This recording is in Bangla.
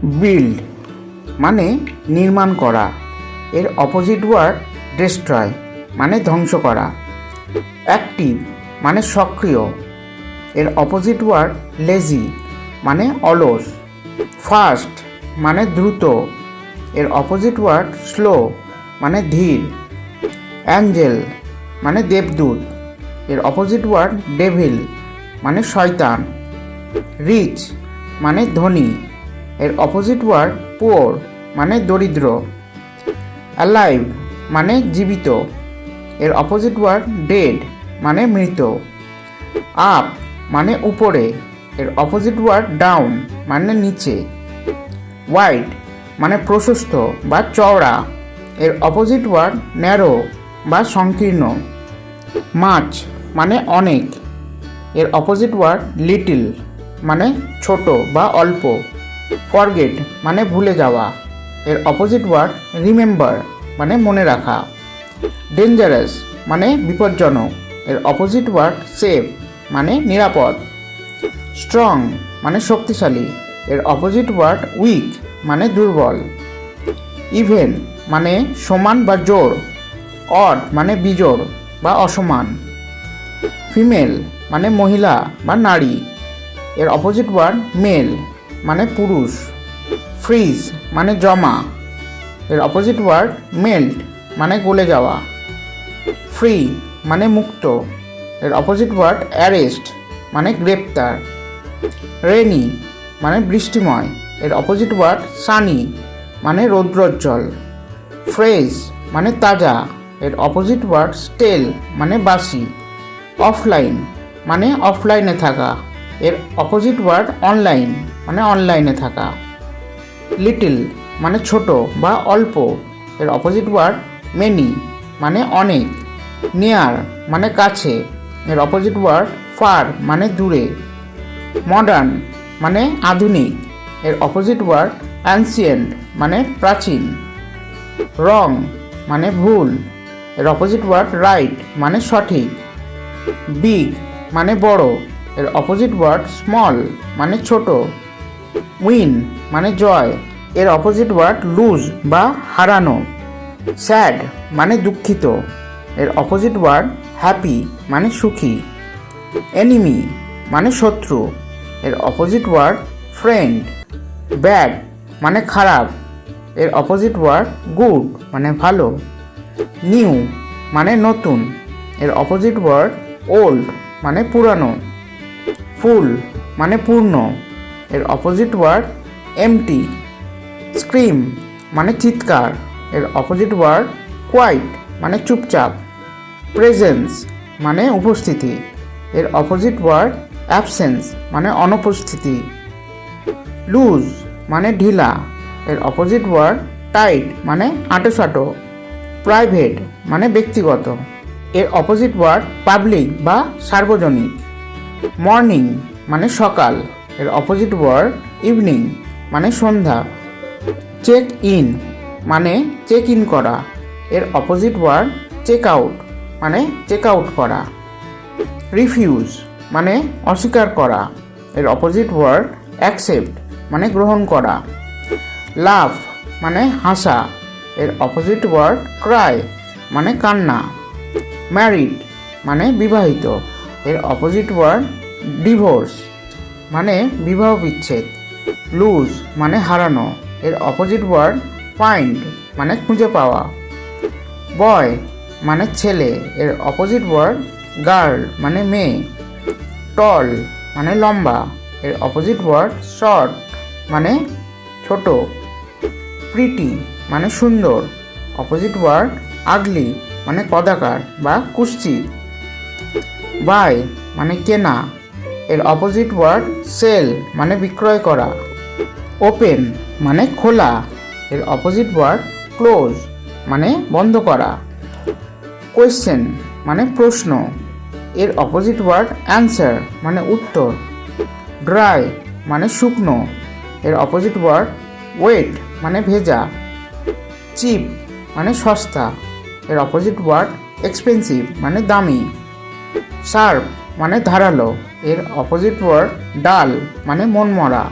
বিল্ড মানে নির্মাণ করা, এর অপোজিট ওয়ার্ড ডেস্ট্রয় মানে ধ্বংস করা। অ্যাক্টিভ মানে সক্রিয়, এর অপোজিট ওয়ার্ড লেজি মানে অলস। ফাস্ট মানে দ্রুত, এর অপোজিট ওয়ার্ড স্লো মানে ধীর। অ্যাঞ্জেল মানে দেবদূত, এর অপোজিট ওয়ার্ড ডেভিল মানে শয়তান। রিচ মানে ধনী, এর অপোজিট ওয়ার্ড পুয়ার মানে দরিদ্র। অ্যালাইভ মানে জীবিত, এর অপোজিট ওয়ার্ড ডেড মানে মৃত। আপ মানে উপরে, এর অপোজিট ওয়ার্ড ডাউন মানে নিচে। ওয়াইড মানে প্রশস্ত বা চওড়া, এর অপোজিট ওয়ার্ড ন্যারো বা সংকীর্ণ। মাচ মানে অনেক, এর অপোজিট ওয়ার্ড লিটল মানে ছোট বা অল্প। ফরগেট মানে ভুলে যাওয়া, এর অপোজিট ওয়ার্ড রিমেম্বার মানে মনে রাখা। ডেঞ্জারাস মানে বিপজ্জনক, এর অপোজিট ওয়ার্ড সেফ মানে নিরাপদ। স্ট্রং মানে শক্তিশালী, এর অপোজিট ওয়ার্ড উইক মানে দুর্বল। ইভেন মানে সমান বা জোড়, অড মানে বিজোড় বা অসমান। ফিমেল মানে মহিলা বা নারী, এর অপোজিট ওয়ার্ড মেল মানে পুরুষ। ফ্রিজ মানে জমা, এর অপোজিট ওয়ার্ড মেল্ট মানে গলে যাওয়া। ফ্রি মানে মুক্ত, এর অপোজিট ওয়ার্ড অ্যারেস্ট মানে গ্রেপ্তার। রেনি মানে বৃষ্টিময়, এর অপোজিট ওয়ার্ড সানি মানে রৌদ্রোজ্জ্বল। ফ্রেশ মানে তাজা, এর অপোজিট ওয়ার্ড স্টেল মানে বাসি। অফলাইন মানে অফলাইনে থাকা, এর অপোজিট ওয়ার্ড অনলাইন মানে অনলাইনে থাকা। লিটল মানে ছোট বা অল্প, এর অপোজিট ওয়ার্ড মেনি মানে অনেক। নিয়ার মানে কাছে, এর অপোজিট ওয়ার্ড ফার মানে দূরে। মডার্ন মানে আধুনিক, এর অপোজিট ওয়ার্ড অ্যানসিয়েন্ট মানে প্রাচীন। রং মানে ভুল, এর অপোজিট ওয়ার্ড রাইট মানে সঠিক। বিগ মানে বড়, এর অপোজিট ওয়ার্ড স্মল মানে ছোট। উইন মানে জয়, এর অপোজিট ওয়ার্ড লুজ বা হারানো। স্যাড মানে দুঃখিত, এর অপোজিট ওয়ার্ড হ্যাপি মানে সুখী। এনিমি মানে শত্রু, এর অপোজিট ওয়ার্ড ফ্রেন্ড। ব্যাড মানে খারাপ, এর অপোজিট ওয়ার্ড গুড মানে ভালো। নিউ মানে নতুন, এর অপোজিট ওয়ার্ড ওল্ড মানে পুরানো। ফুল মানে পূর্ণ, এর অপোজিট ওয়ার্ড এমটি। স্ক্রিম মানে চিৎকার, এর অপোজিট ওয়ার্ড কোয়াইট মানে চুপচাপ। প্রেজেন্স মানে উপস্থিতি, এর অপোজিট ওয়ার্ড অ্যাবসেন্স মানে অনুপস্থিতি। লুজ মানে ঢিলা, এর অপোজিট ওয়ার্ড টাইট মানে আঁটোসাঁটো। প্রাইভেট মানে ব্যক্তিগত, এর অপোজিট ওয়ার্ড পাবলিক বা সার্বজনিক। মর্নিং মানে সকাল, এর অপোজিট ওয়ার্ড ইভিনিং মানে সন্ধ্যা। চেক ইন মানে চেক ইন করা, এর অপোজিট ওয়ার্ড চেক আউট মানে চেক আউট করা। রিফিউজ মানে অস্বীকার করা, এর অপোজিট ওয়ার্ড অ্যাকসেপ্ট মানে গ্রহণ করা। লাভ মানে হাসা, এর অপোজিট ওয়ার্ড ক্রাই মানে কান্না। ম্যারিড মানে বিবাহিত, এর অপোজিট ওয়ার্ড ডিভোর্স মানে বিবাহ বিচ্ছেদ। লুজ মানে হারানো, এর অপোজিট ওয়ার্ড ফাইন্ড মানে খুঁজে পাওয়া। বয় মানে ছেলে, এর অপোজিট ওয়ার্ড গার্ল মানে মেয়ে। টল মানে লম্বা, এর অপোজিট ওয়ার্ড শর্ট মানে ছোট। প্রিটি মানে সুন্দর, অপোজিট ওয়ার্ড আগলি মানে কদাকার বা কুৎসিত। বাই মানে কেনা, এর অপোজিট ওয়ার্ড সেল মানে বিক্রয় করা। ওপেন মানে খোলা, এর অপোজিট ওয়ার্ড ক্লোজ মানে বন্ধ করা। কোয়েশ্চেন মানে প্রশ্ন, এর অপোজিট ওয়ার্ড অ্যান্সার মানে উত্তর। ড্রাই মানে শুকনো, এর অপোজিট ওয়ার্ড ওয়েট মানে ভেজা। চিপ মানে সস্তা, এর অপোজিট ওয়ার্ড এক্সপেন্সিভ মানে দামি। শার্প মানে ধারালো, এর অপোজিট ওয়ার্ড ডাল মানে মনমরা।